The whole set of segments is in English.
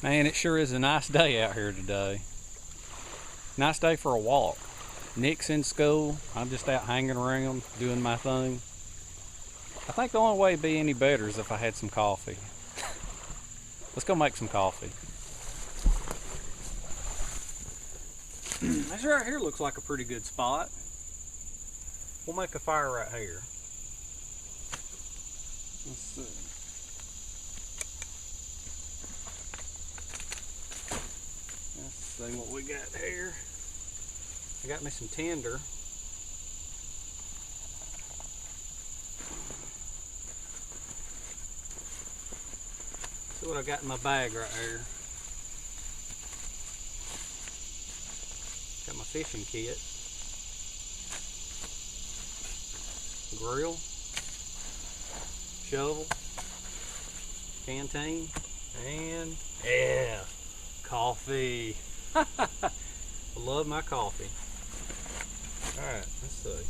Man, it sure is a nice day out here today. Nice day for a walk. Nick's in school. I'm just out hanging around, doing my thing. I think the only way it'd be any better is if I had some coffee. Let's go make some coffee. This right here looks like a pretty good spot. We'll make a fire right here. Let's see. See what we got here. I got me some tinder. See what I got in my bag right here. Got my fishing kit. Grill. Shovel. Canteen. And yeah, coffee. I love my coffee. Alright, let's see.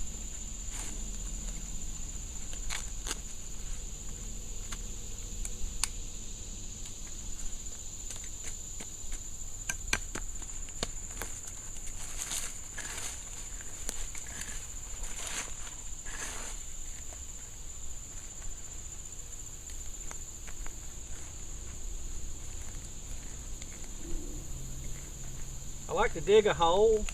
I like to dig a hole.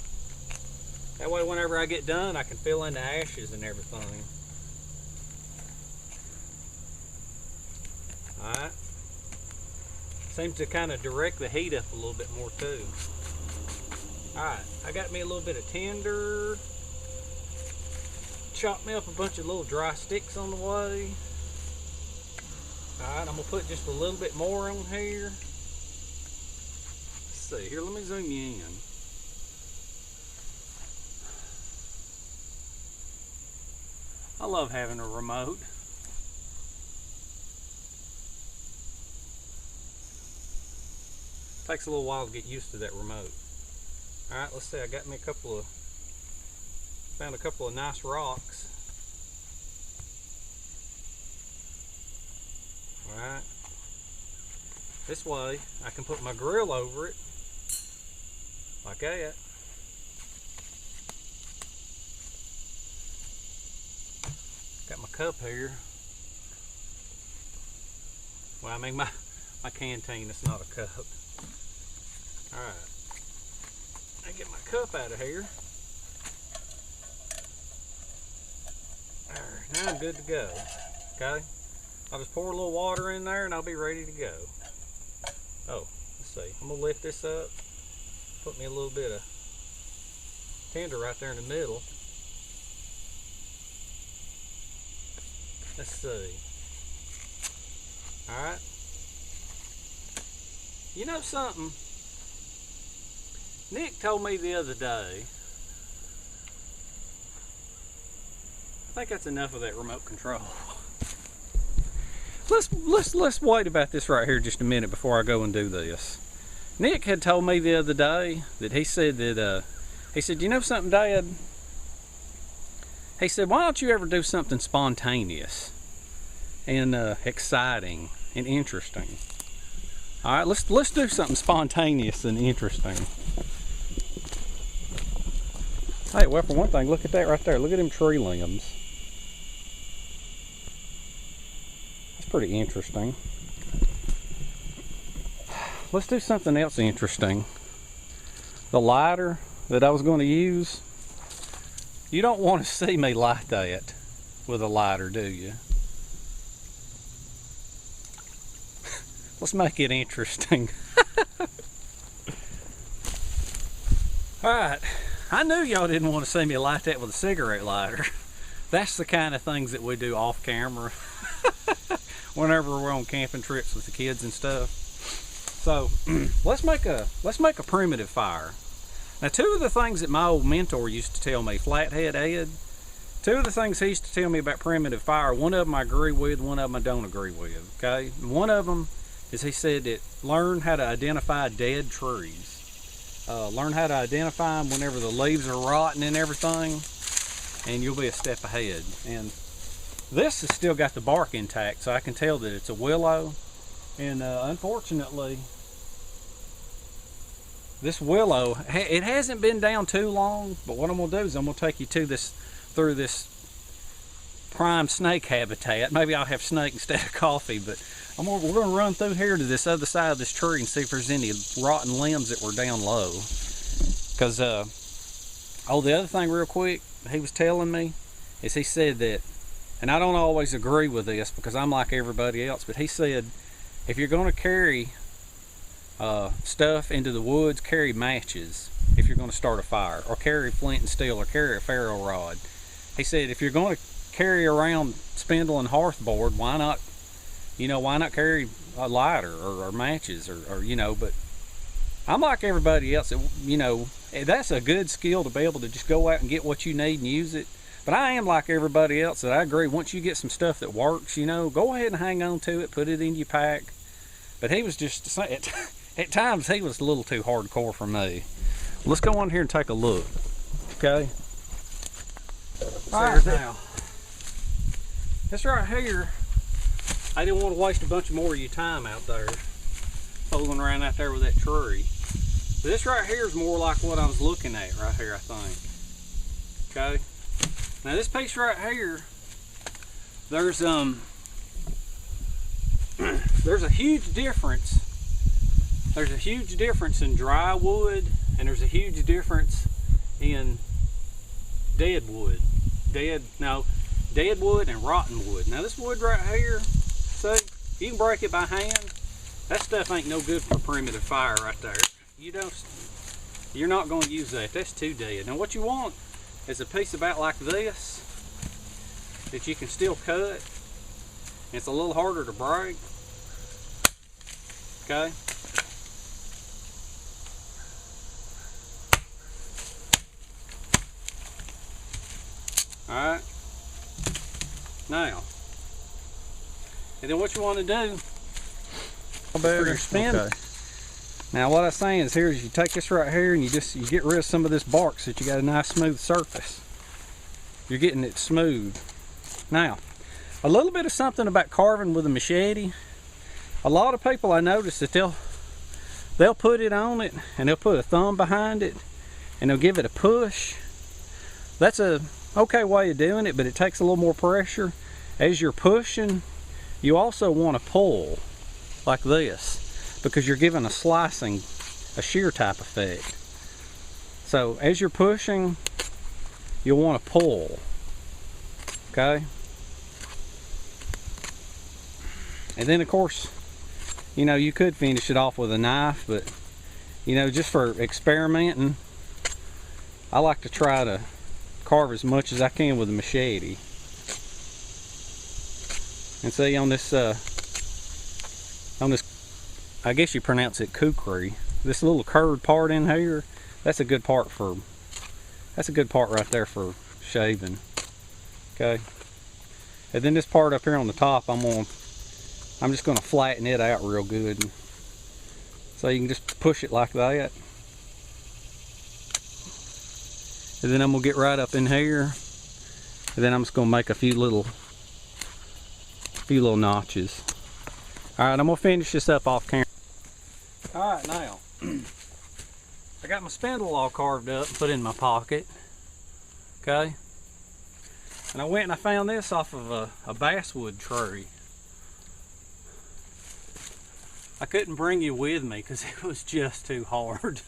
That way whenever I get done, I can fill in the ashes and everything. Alright. Seems to kind of direct the heat up a little bit more too. Alright, I got me a little bit of tinder. Chopped me up a bunch of little dry sticks on the way. Alright, I'm going to put just a little bit more on here. See here, let me zoom you in. I love having a remote. Takes a little while to get used to that remote. Alright, let's see, I got me found a couple of nice rocks. Alright. This way I can put my grill over it. Like that. Got my cup here. Well, I mean my canteen, it's not a cup. Alright. I get my cup out of here. Alright, now I'm good to go. Okay? I'll just pour a little water in there and I'll be ready to go. Oh, let's see. I'm gonna lift this up. Put me a little bit of tinder right there in the middle. Let's see. Alright. You know something? Nick told me the other day, I think that's enough of that remote control. Let's wait about this right here just a minute before I go and do this. Nick had told me the other day that he said, you know something, Dad? He said, why don't you ever do something spontaneous and exciting and interesting? All right, let's do something spontaneous and interesting. Hey, well, for one thing, look at that right there. Look at them tree limbs. That's pretty interesting. Let's do something else interesting. The lighter that I was going to use, you don't want to see me light that with a lighter, do you? Let's make it interesting. Alright, I knew y'all didn't want to see me light that with a cigarette lighter. That's the kind of things that we do off camera whenever we're on camping trips with the kids and stuff. So let's make a primitive fire. Now, two of the things that my old mentor used to tell me, Flathead Ed, two of the things he used to tell me about primitive fire, one of them I agree with, one of them I don't agree with, okay? One of them is he said that learn how to identify dead trees. Learn how to identify them whenever the leaves are rotten and everything, and you'll be a step ahead. And this has still got the bark intact, so I can tell that it's a willow. And unfortunately, this willow, it hasn't been down too long, but what I'm gonna do is I'm gonna take you to through this prime snake habitat. Maybe I'll have snake instead of coffee, but we're gonna run through here to this other side of this tree and see if there's any rotten limbs that were down low. Because oh, the other thing real quick he was telling me is he said that, and I don't always agree with this because I'm like everybody else, but he said if you're gonna carry stuff into the woods, carry matches if you're going to start a fire, or carry flint and steel, or carry a ferro rod. He said if you're going to carry around spindle and hearth board, why not, you know, why not carry a lighter or matches, or you know. But I'm like everybody else, you know, that's a good skill to be able to just go out and get what you need and use it. But I am like everybody else that I agree, once you get some stuff that works, you know, go ahead and hang on to it, put it in your pack. But he was just saying, at times he was a little too hardcore for me. Let's go on here and take a look. Okay. All right, now this right here, I didn't want to waste a bunch more of your time out there fooling around out there with that tree. But this right here is more like what I was looking at right here, I think. Okay. Now this piece right here, there's a huge difference. There's a huge difference in dry wood, and there's a huge difference in dead wood. Dead wood and rotten wood. Now this wood right here, see, you can break it by hand. That stuff ain't no good for primitive fire right there. You're not going to use that. That's too dead. Now what you want is a piece about like this that you can still cut. It's a little harder to break. Okay. Alright, now, and then what you want to do for your spin. Okay. Now what I'm saying is here is you take this right here and you get rid of some of this bark so that you got a nice smooth surface. You're getting it smooth. Now, a little bit of something about carving with a machete. A lot of people, I notice that they'll put it on it and they'll put a thumb behind it and they'll give it a push. That's a okay way of doing it, but it takes a little more pressure. As you're pushing, you also want to pull like this because you're giving a slicing, a shear type effect. So as you're pushing, you'll want to pull. Okay. And then of course, you know, you could finish it off with a knife, but you know, just for experimenting, I like to try to carve as much as I can with a machete. And see on this I guess you pronounce it kukri, this little curved part in here, that's a good part right there for shaving. Okay. And then this part up here on the top, I'm just gonna flatten it out real good. So you can just push it like that. And then I'm gonna get right up in here, and then I'm just gonna make a few little notches. All right, I'm gonna finish this up off camera. All right, now I got my spindle all carved up and put in my pocket. Okay, and I went and I found this off of a basswood tree. I couldn't bring you with me because it was just too hard.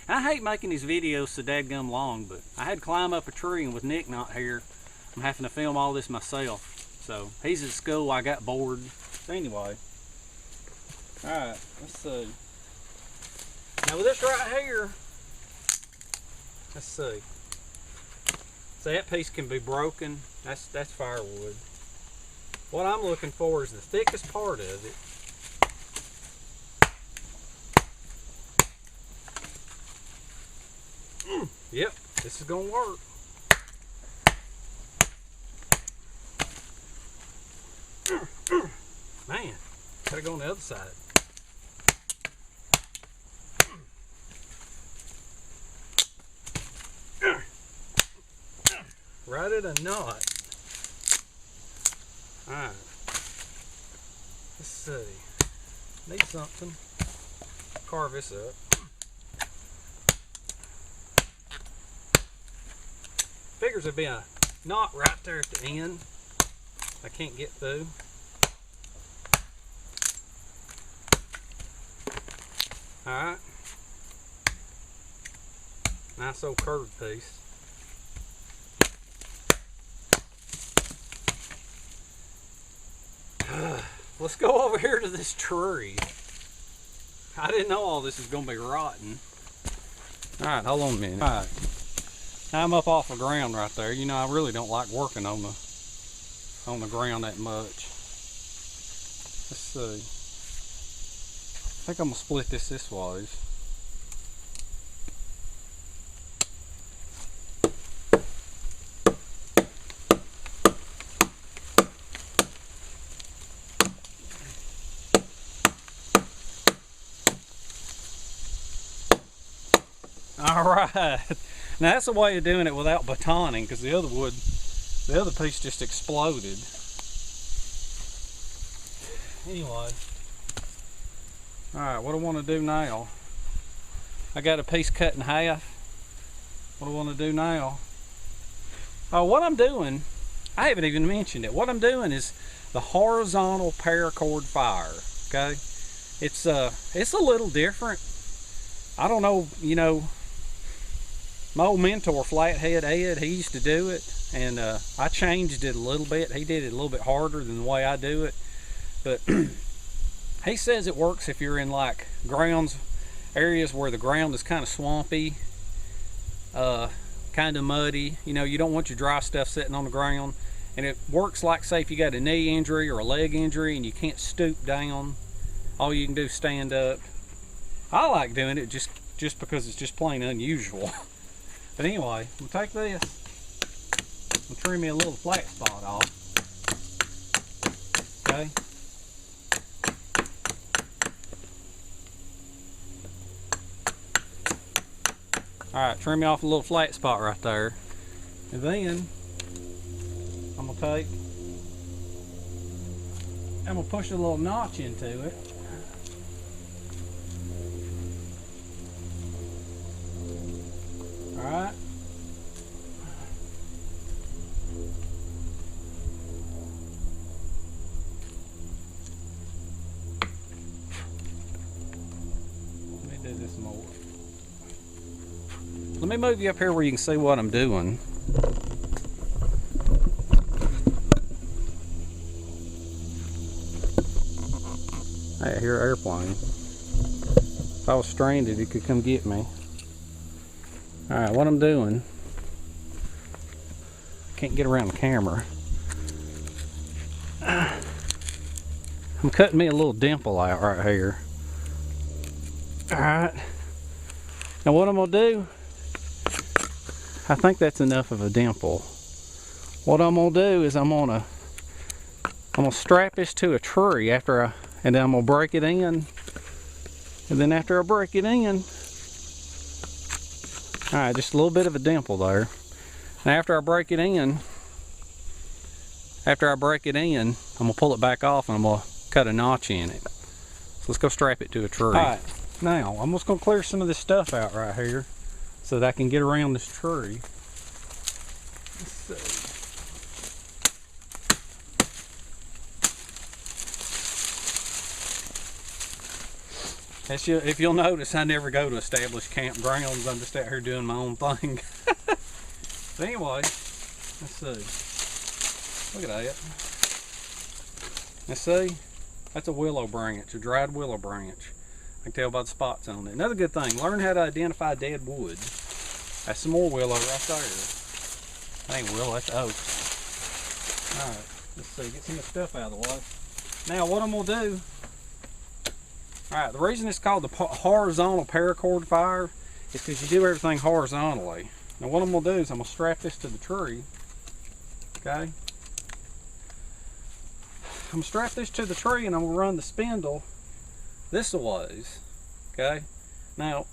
I hate making these videos so dadgum long, but I had to climb up a tree, and with Nick not here, I'm having to film all this myself. So he's at school, I got bored. Anyway, alright, let's see. Now with this right here, let's see. So that piece can be broken. That's firewood. What I'm looking for is the thickest part of it. Yep, this is gonna work. Man, gotta go on the other side. Right at a knot. Alright. Let's see. Need something. Carve this up. figures there'd be a knot right there at the end I can't get through. Alright. Nice old curved piece. Let's go over here to this tree. I didn't know all this is going to be rotten. Alright, hold on a minute. Alright. Now I'm up off the ground right there. You know, I really don't like working on the ground that much. Let's see. I think I'm going to split this ways. Alright, now that's a way of doing it without batoning, because the other piece just exploded. Anyway, alright, what I want to do now, I got a piece cut in half. What I want to do now, what I'm doing, I haven't even mentioned it. What I'm doing is the horizontal paracord fire, okay? It's a little different. I don't know, you know, my old mentor, Flathead Ed, he used to do it, and I changed it a little bit. He did it a little bit harder than the way I do it, but he says it works if you're in like areas where the ground is kind of swampy, kind of muddy. You know, you don't want your dry stuff sitting on the ground, and it works like, say, if you got a knee injury or a leg injury and you can't stoop down, all you can do is stand up. I like doing it just because it's just plain unusual. But anyway, we'll take this and trim me a little flat spot off. Okay. Alright, trim me off a little flat spot right there. And then I'm gonna push a little notch into it. Alright. Let me do this more. Let me move you up here where you can see what I'm doing. Hey, I hear an airplane. If I was stranded, it could come get me. Alright, what I'm doing, can't get around the camera. I'm cutting me a little dimple out right here. Alright, now what I'm going to do, I think that's enough of a dimple. What I'm going to do is I'm going to strap this to a tree and then I'm going to break it in. And then after I break it in, alright, just a little bit of a dimple there. Now after I break it in, I'm going to pull it back off and I'm going to cut a notch in it. So let's go strap it to a tree. Alright, now I'm just going to clear some of this stuff out right here so that I can get around this tree. Let's see. If you'll notice, I never go to established campgrounds. I'm just out here doing my own thing. But anyway, let's see. Look at that. Let's see. That's a willow branch, a dried willow branch. I can tell by the spots on it. Another good thing, learn how to identify dead wood. That's some more willow right there. That ain't willow, that's oak. Alright, let's see. Get some of the stuff out of the way. Now, what I'm going to do, alright, the reason it's called the horizontal paracord fire is because you do everything horizontally. Now what I'm going to do is I'm going to strap this to the tree. Okay? I'm going to strap this to the tree and I'm going to run the spindle this a ways. Okay? Now,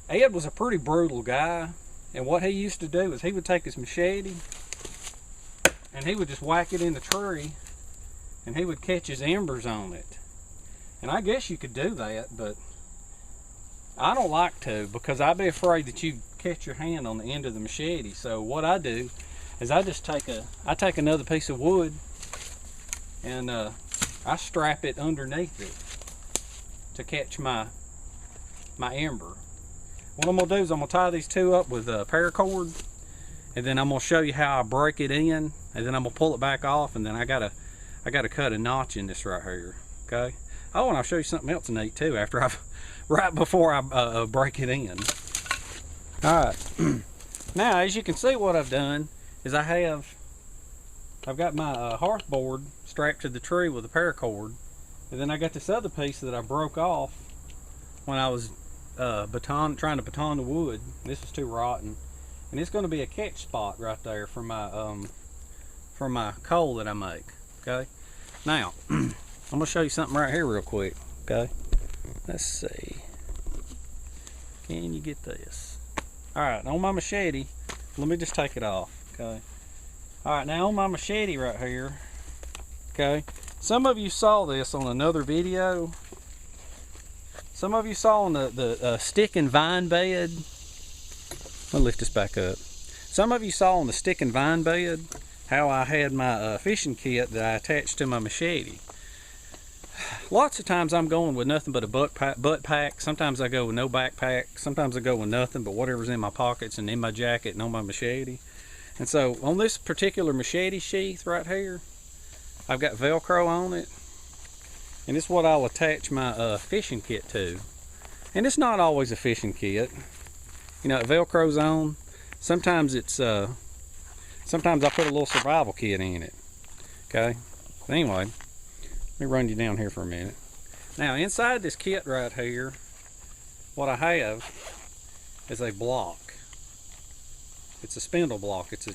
Ed was a pretty brutal guy, and what he used to do is he would take his machete and he would just whack it in the tree and he would catch his embers on it. And I guess you could do that, but I don't like to, because I'd be afraid that you catch your hand on the end of the machete. So what I do is I just take another piece of wood and I strap it underneath it to catch my ember. What I'm gonna do is I'm gonna tie these two up with paracord, and then I'm gonna show you how I break it in, and then I'm gonna pull it back off, and then I gotta cut a notch in this right here. Okay. Oh, and I'll show you something else neat too right before I break it in. All right. Now, as you can see, what I've done is I've got my hearth board strapped to the tree with a paracord, and then I got this other piece that I broke off when I was trying to baton the wood. This was too rotten, and it's going to be a catch spot right there for my coal that I make. Okay. Now I'm going to show you something right here real quick. Okay. Let's see. Can you get this? All right. On my machete, let me just take it off. Okay. All right. Now on my machete right here. Okay. Some of you saw this on another video. Some of you saw on the stick and vine bed. I'll lift this back up. Some of you saw on the stick and vine bed how I had my fishing kit that I attached to my machete. Lots of times I'm going with nothing but a butt pack. Sometimes I go with no backpack. Sometimes I go with nothing but whatever's in my pockets and in my jacket and on my machete. And so on this particular machete sheath right here, I've got Velcro on it. And this is what I'll attach my fishing kit to. And it's not always a fishing kit. You know, it Velcro's on. Sometimes it's sometimes I put a little survival kit in it. Okay. But anyway, let me run you down here for a minute. Now inside this kit right here, what I have is a block. It's a spindle block. It's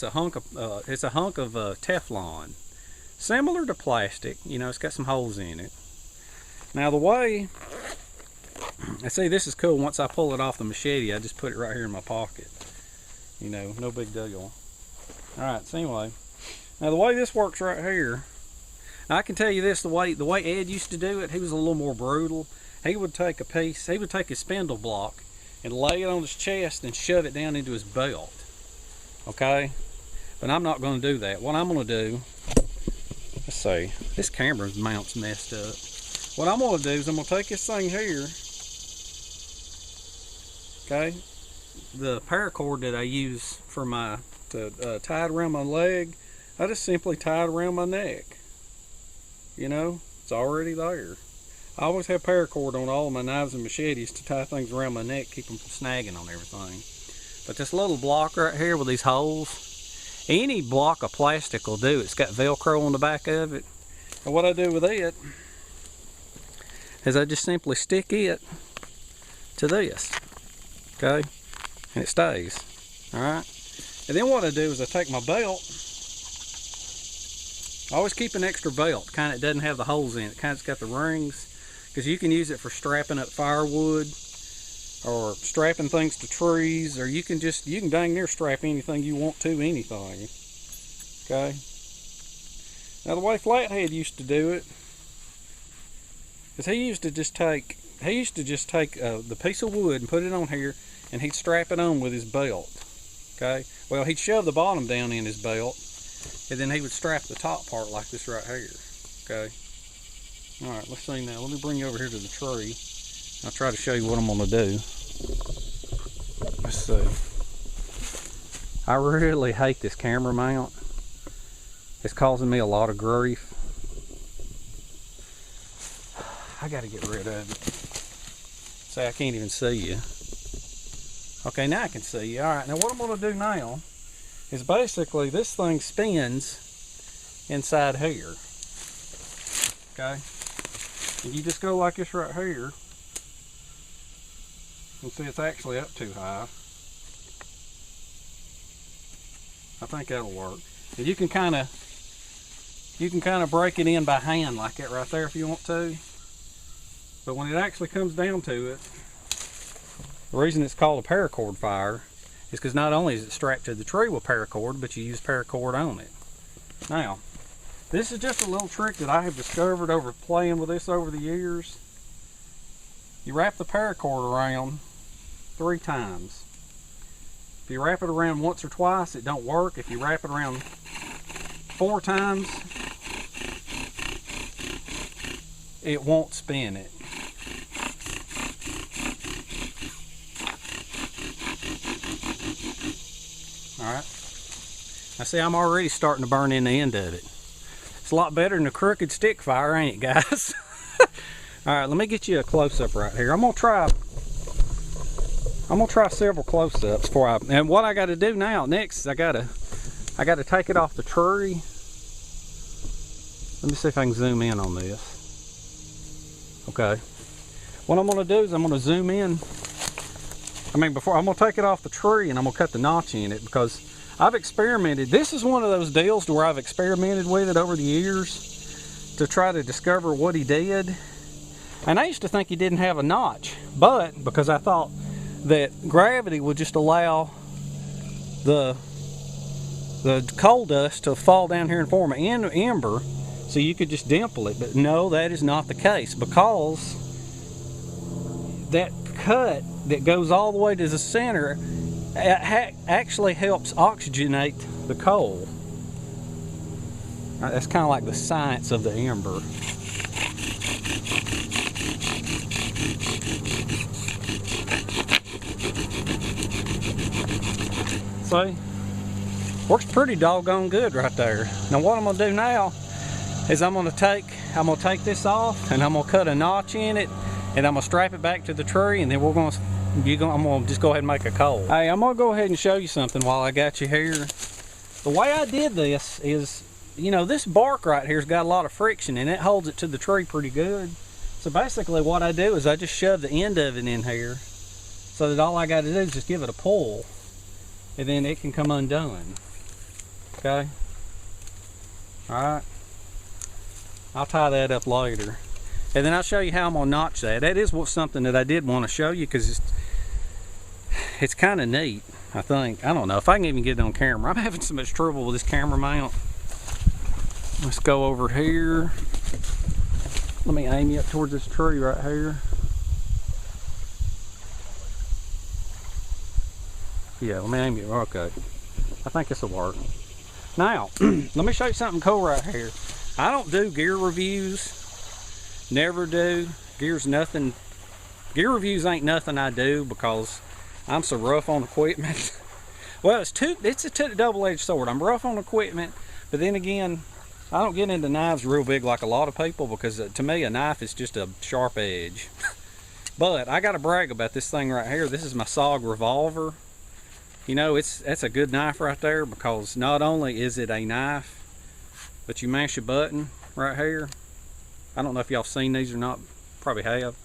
a hunk of Teflon. Similar to plastic, you know, it's got some holes in it. Now the way, I see this is cool, once I pull it off the machete, I just put it right here in my pocket. You know, no big deal. Alright, so anyway, now the way this works right here, I can tell you this, the way Ed used to do it, he was a little more brutal. He would take his spindle block and lay it on his chest and shove it down into his belt. Okay? But I'm not going to do that. What I'm going to do, let's see, this camera's mount's messed up. What I'm going to do is I'm going to take this thing here, okay, the paracord that I use for to tie it around my leg, I just simply tie it around my neck. You know, it's already there. I always have paracord on all of my knives and machetes to tie things around my neck, keep them from snagging on everything. But this little block right here with these holes, any block of plastic will do. It's got Velcro on the back of it. And what I do with it is I just simply stick it to this, okay? And it stays, all right? And then what I do is I take my belt. I always keep an extra belt, kind of doesn't have the holes in it, kind of got the rings, because you can use it for strapping up firewood or strapping things to trees, or you can dang near strap anything you want to anything. Okay. Now the way Flathead used to do it is he used to just take the piece of wood and put it on here, and he'd strap it on with his belt. Okay. Well, he'd shove the bottom down in his belt, and then he would strap the top part like this right here. Okay. All right. Let's see now. Let me bring you over here to the tree. I'll try to show you what I'm going to do. Let's see. I really hate this camera mount. It's causing me a lot of grief. I got to get rid of it. See, I can't even see you. Okay, now I can see you. All right, now what I'm going to do now is basically this thing spins inside here. Okay? And you just go like this right here. And see, it's actually up too high. I think that'll work. And you can kind of break it in by hand like that right there if you want to. But when it actually comes down to it, the reason it's called a paracord fire is because not only is it strapped to the tree with paracord, but you use paracord on it. Now, this is just a little trick that I have discovered over playing with this over the years. You wrap the paracord around 3 times. If you wrap it around once or twice, it don't work. If you wrap it around 4 times, it won't spin it. Alright. Now see, I'm already starting to burn in the end of it. It's a lot better than a crooked stick fire, ain't it, guys? Alright, let me get you a close-up right here. I'm gonna try several close-ups before I, and what I gotta do now, next is I gotta take it off the tree. Let me see if I can zoom in on this. Okay. What I'm gonna do is I'm gonna zoom in. I'm gonna take it off the tree and I'm gonna cut the notch in it, because I've experimented. This is one of those deals where I've experimented with it over the years to try to discover what he did. And I used to think he didn't have a notch, but because I thought that gravity would just allow the coal dust to fall down here and form an ember, so you could just dimple it. But no, that is not the case, because that cut that goes all the way to the center actually helps oxygenate the coal. That's kind of like the science of the ember. See? Works pretty doggone good right there. Now what I'm gonna do now is I'm gonna take this off and I'm gonna cut a notch in it and I'm gonna strap it back to the tree, and then I'm gonna just go ahead and make a coal. Hey, I'm gonna go ahead and show you something while I got you here. The way I did this is, you know, this bark right here's got a lot of friction and it holds it to the tree pretty good. So basically what I do is I just shove the end of it in here so that all I gotta do is just give it a pull, and then it can come undone. Okay? Alright. I'll tie that up later. And then I'll show you how I'm gonna notch that. That is something that I did want to show you, because it's kind of neat, I think. I don't know if I can even get it on camera. I'm having so much trouble with this camera mount. Let's go over here. Let me aim you up towards this tree right here. Yeah, let me aim you. Okay. I think this will work. Now, let me show you something cool right here. I don't do gear reviews. Never do. Gear reviews ain't nothing I do, because I'm so rough on equipment. Well, it's a double-edged sword. I'm rough on equipment, but then again, I don't get into knives real big like a lot of people, because to me a knife is just a sharp edge. But I gotta brag about this thing right here. This is my SOG revolver. You know, that's a good knife right there, because not only is it a knife, but you mash a button right here. I don't know if y'all seen these or not, probably have,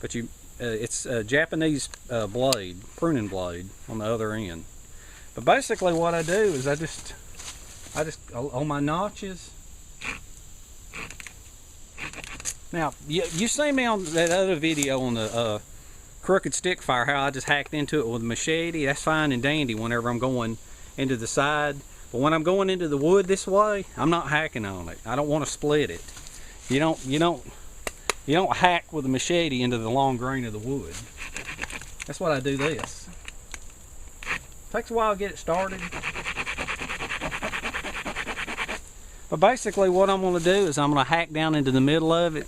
but it's a Japanese blade, pruning blade on the other end. But basically what I do is I just on my notches. Now you seen me on that other video on the crooked stick fire, how I just hacked into it with a machete. That's fine and dandy whenever I'm going into the side, but when I'm going into the wood this way, I'm not hacking on it. I don't want to split it. You don't hack with a machete into the long grain of the wood. That's what I do this. Takes a while to get it started. But basically what I'm going to do is I'm going to hack down into the middle of it.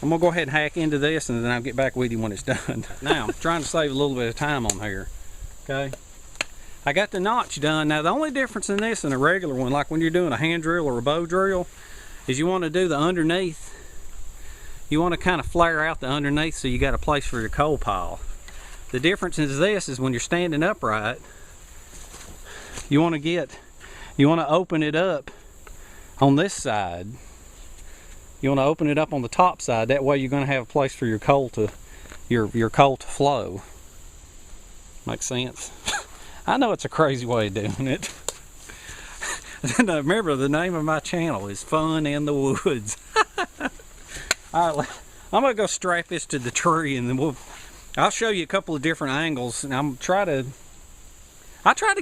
I'm going to go ahead and hack into this, and then I'll get back with you when it's done. Now, I'm trying to save a little bit of time on here. Okay. I got the notch done. Now the only difference in this and a regular one, like when you're doing a hand drill or a bow drill, is you want to do the underneath. You want to kind of flare out the underneath so you got a place for your coal pile. The difference is this is when you're standing upright, you want to open it up on this side. You want to open it up on the top side. That way you're going to have a place for your coal to your coal to flow. Makes sense? I know it's a crazy way of doing it. Now remember, the name of my channel is Fun in the Woods. Alright, I'm going to go strap this to the tree, and then I'll show you a couple of different angles, and I try to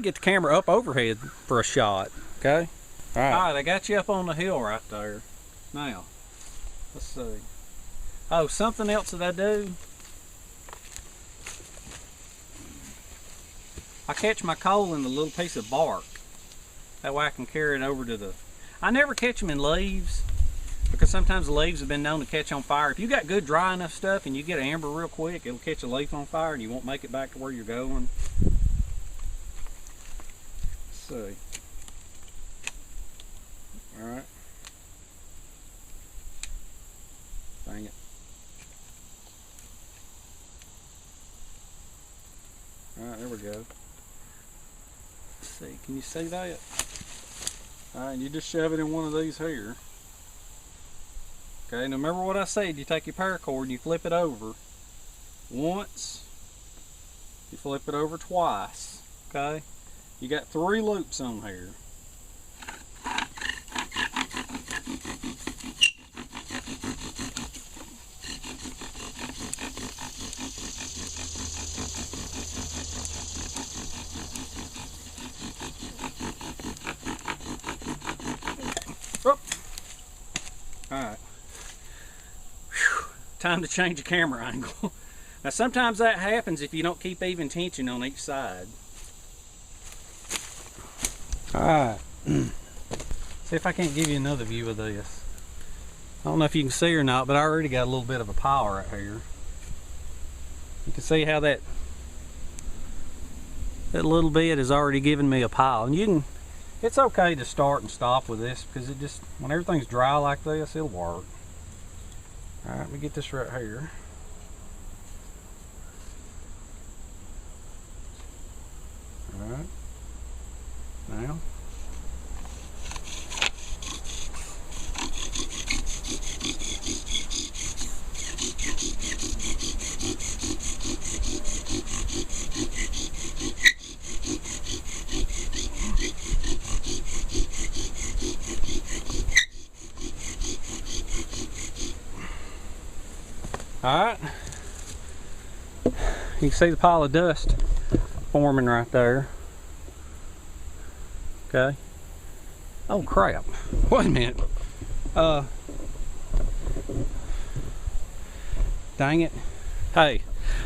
get the camera up overhead for a shot. Okay? Alright, I got you up on the hill right there. Now, let's see. Oh, something else that I do. I catch my coal in a little piece of bark. That way I can carry it over to the... I never catch them in leaves, because sometimes the leaves have been known to catch on fire. If you got good dry enough stuff and you get amber real quick, it'll catch a leaf on fire and you won't make it back to where you're going. Let's see. Alright. Dang it. Alright, there we go. Let's see, can you see that? Alright, you just shove it in one of these here. Okay, now remember what I said, you take your paracord and you flip it over once, you flip it over twice, okay? You got 3 loops on here. Alright. Time to change the camera angle. Now sometimes that happens if you don't keep even tension on each side. Alright. See if I can't give you another view of this. I don't know if you can see or not, but I already got a little bit of a pile right here. You can see how that little bit is already giving me a pile. And you can, it's okay to start and stop with this, because it just, when everything's dry like this, it'll work. Alright, let me get this right here. Alright. Now. Alright, you can see the pile of dust forming right there. Okay. Oh crap, wait a minute. Dang it. Hey,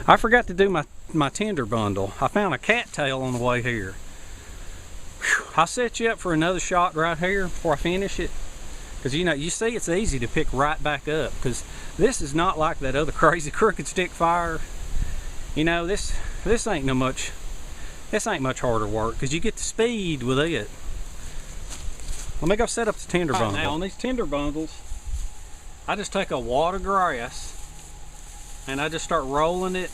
I forgot to do my tinder bundle. I found a cattail on the way here. Whew. I'll set you up for another shot right here before I finish it. Because you know, you see it's easy to pick right back up, because this is not like that other crazy crooked stick fire. You know, this ain't much harder work, because you get the speed with it. Let me go set up the tinder bundle. Now on these tinder bundles, I just take a wad of grass and I just start rolling it.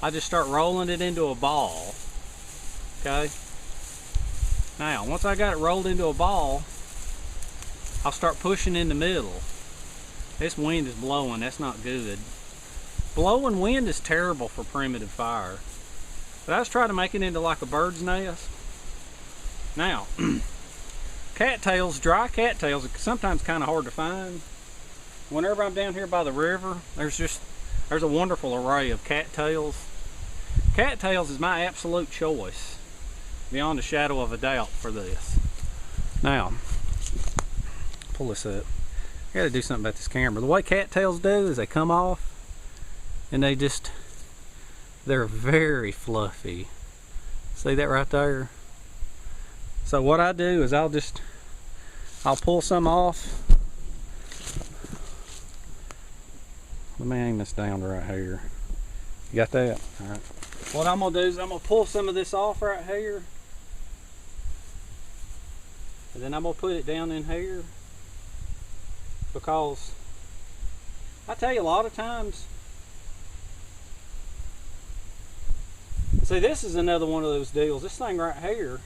I just start rolling it into a ball. Okay. Now once I got it rolled into a ball, I'll start pushing in the middle. This wind is blowing, that's not good. Blowing wind is terrible for primitive fire. But I was trying to make it into like a bird's nest. Now, cattails, dry cattails are sometimes kind of hard to find. Whenever I'm down here by the river, there's a wonderful array of cattails. Cattails is my absolute choice, beyond a shadow of a doubt, for this. Now, pull this up. I gotta do something about this camera. The way cattails do is they come off and they're very fluffy. See that right there? So what I do is I'll pull some off. Let me aim this down right here. You got that? All right. What I'm gonna do is I'm gonna pull some of this off right here, and then I'm gonna put it down in here. Because I tell you, a lot of times, see, this is another one of those deals. This thing right here,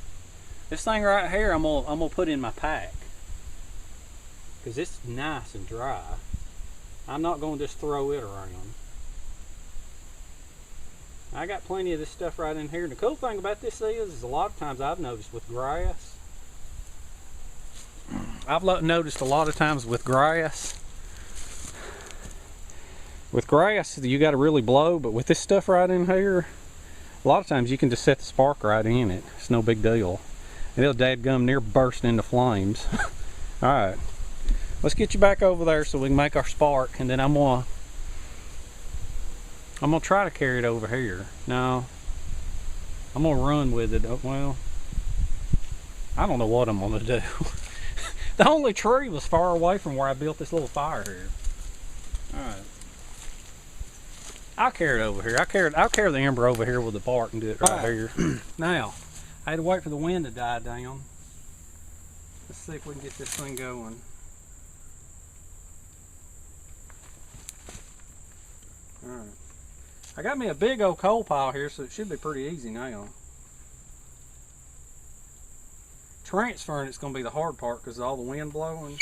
I'm gonna put in my pack, because it's nice and dry. I'm not gonna just throw it around. I got plenty of this stuff right in here. And the cool thing about this is a lot of times I've noticed with grass, you got to really blow, but with this stuff right in here, a lot of times you can just set the spark right in it. It's no big deal. And it'll dadgum near burst into flames. Alright, let's get you back over there so we can make our spark, and then I'm gonna try to carry it over here. Now, I'm gonna run with it. Well, I don't know what I'm gonna do. The only tree was far away from where I built this little fire here. Alright. I'll carry it over here. I'll carry the ember over here with the bark and do it right here. Now, I had to wait for the wind to die down. Let's see if we can get this thing going. Alright. I got me a big old coal pile here, so it should be pretty easy now. Transferring it's going to be the hard part because of all the wind blowing.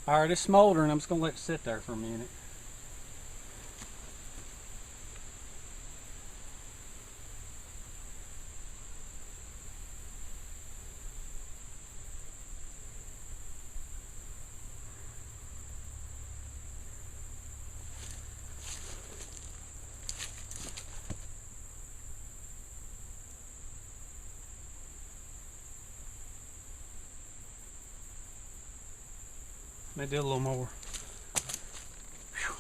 Alright, it's smoldering. I'm just going to let it sit there for a minute. Maybe do a little more. Whew.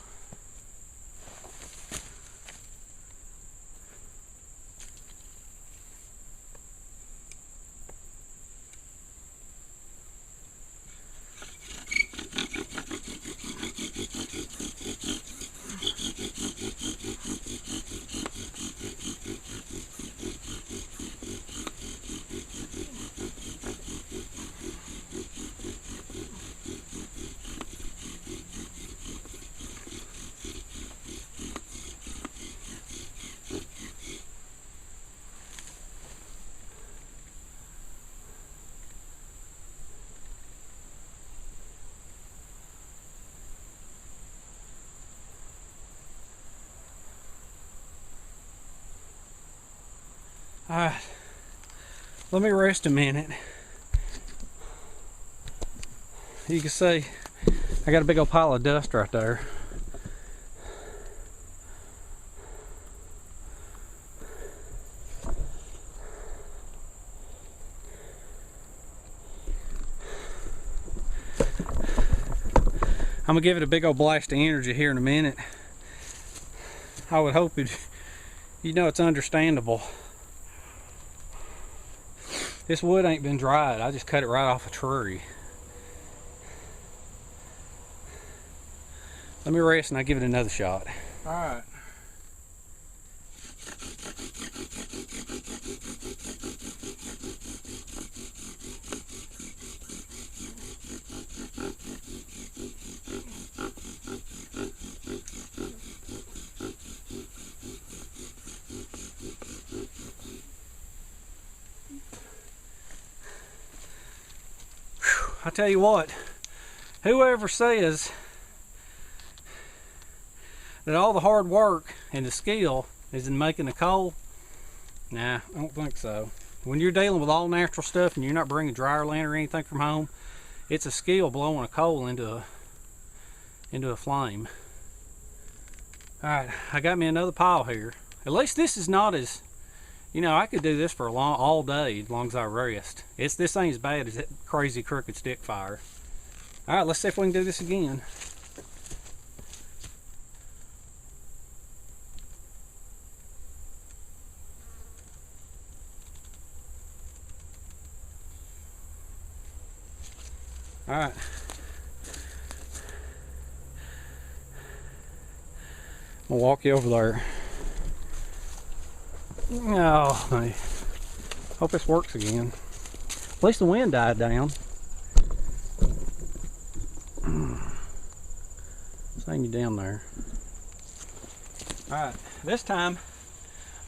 Alright, let me rest a minute. You can see I got a big old pile of dust right there. I'm gonna give it a big old blast of energy here in a minute. I would hope it, you know, it's understandable. This wood ain't been dried. I just cut it right off a tree. Let me rest and I'll give it another shot. All right. I tell you what, whoever says that all the hard work and the skill is in making the coal, nah, I don't think so. When you're dealing with all natural stuff and you're not bringing dryer land or anything from home, it's a skill blowing a coal into a flame. All right, I got me another pile here. At least this is not as, you know, I could do this for all day as long as I rest. This ain't as bad as that crazy crooked stick fire. All right, let's see if we can do this again. All right. I'm gonna walk you over there. Oh, man. Hope this works again. At least the wind died down. Let's hang you down there. Alright, this time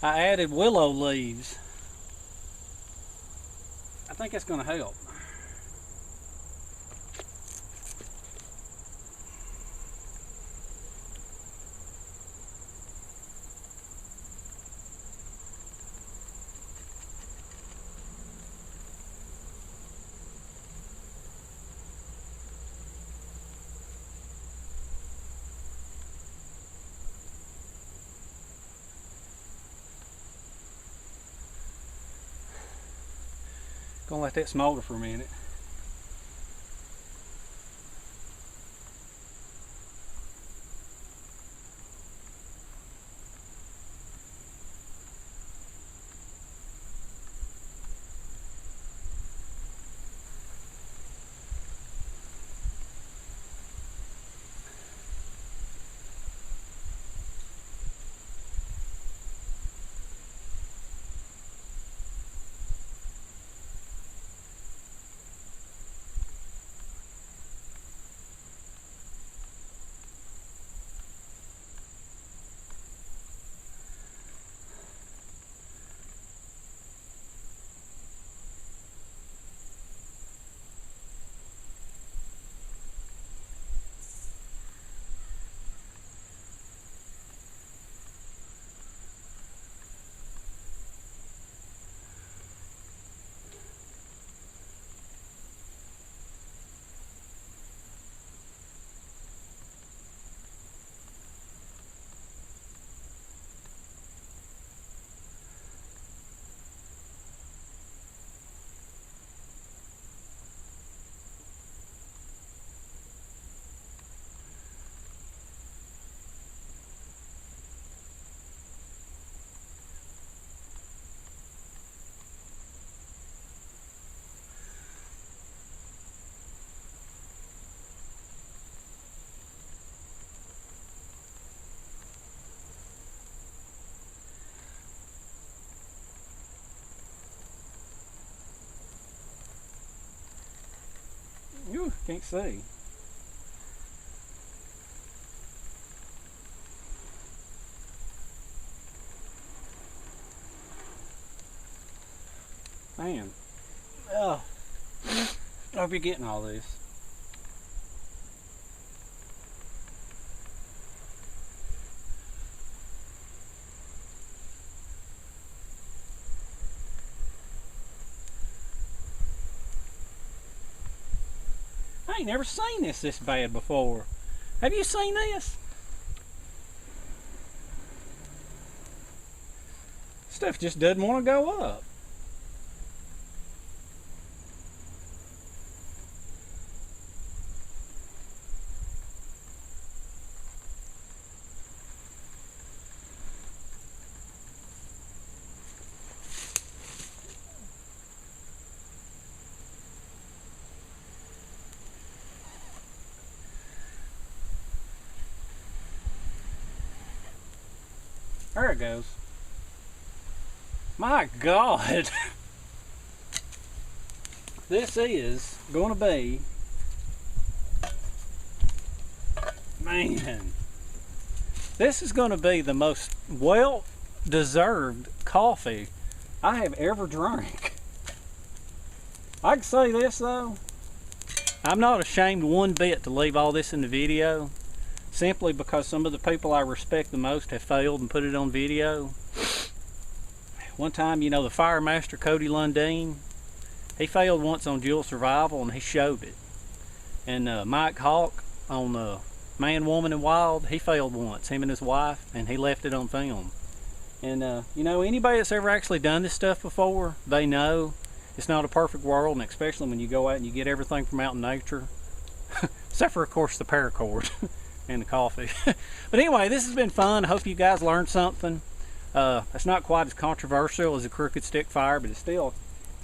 I added willow leaves. I think that's going to help. Gonna let that smolder for a minute. Ooh, can't see. Man. Oh. I hope you're getting all this. I ain't never seen this bad before. Have you seen this? Stuff just doesn't want to go up. There it goes. My God. This is going to be, man, this is going to be the most well-deserved coffee I have ever drank. I can say this though, I'm not ashamed one bit to leave all this in the video, simply because some of the people I respect the most have failed and put it on video. One time, you know, the fire master Cody Lundeen, he failed once on Dual Survival and he showed it. And Mike Hawk on Man, Woman and Wild, he failed once, him and his wife, and he left it on film. And you know, anybody that's ever actually done this stuff before, they know it's not a perfect world, and especially when you go out and you get everything from out in nature. Except for, of course, the paracord and the coffee. But anyway, this has been fun. I hope you guys learned something. It's not quite as controversial as a crooked stick fire, but it's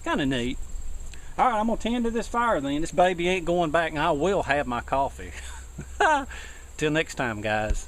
kind of neat. All right, I'm gonna tend to this fire then. This baby ain't going back, and I will have my coffee. Till next time, guys.